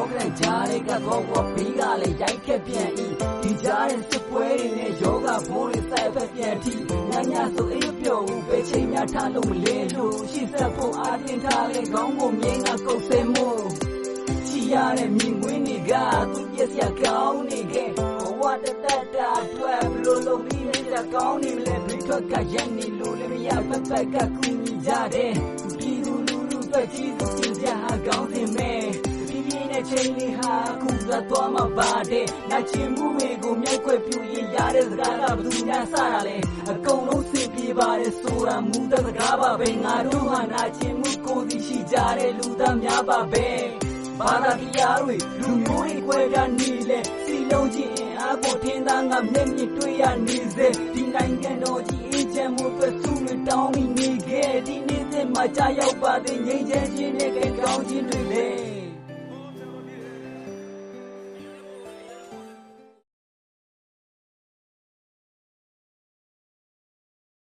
လောကကြားတွေကကောဘေးကလည်းရိုက်ခက်ပြန်ဤဒီကြားတဲ့စစ်ပွဲတွေနဲ့ယောဂဘိုးတွေစိုက်ဖက်ပြန်ထိညဆိုအေးပြုံးပဲချိန်များထားလို့မလဲလို့ရှေ့ဆက်ဖို့အားတင်ထားလေခေါင်းကိုမြင်ကကုတ်ဆဲမို့ချီရတဲ့မြင်ကွင်းတွေကသူပြက်စရာကောင်းနေခဲ့ဘဝတသက်တာအတွက်ဘလို့လုံးပြီးမြတ်ကောင်းနေမလဲဘိထွက်ကရက်နေလို့လည်းမရပတ်ပတ်ကကူညီကြတယ်ဒီလူပဲကြီးသူစင်ကြဟာကောင်းတင်မဲ့ဒီနဲ့ချိန်လေးဟာကူစားသွားမှာပါတယ်နာချင်မှုတွေကိုမြိုက်ခွက်ပြူရင်ရတဲ့စကားကဘသူများစတာလဲအကုန်လုံးစင်ပြေပါတယ်ဆိုတာမူတဲ့စကားပါပဲငါတို့ဟာနာချင်မှုကိုယ်စီရှိကြတဲ့လူသားများပါပဲဘာသာတရားတွေလူမျိုးတွေကွဲပြားနေလေစီလုံးချင်းအားကိုထင်းသားငါမျက်မြင်တွေ့ရနေစေဒီနိုင်ငံတော်ကြီးအေးချမ်းမှုအတွက်သူတွေတောင်းပြီးနေခဲ့ဒီနေ့စမှာကြာရောက်ပါတဲ့ငြိမ်းချမ်းခြင်းနဲ့ကောင်းခြင်းတွေ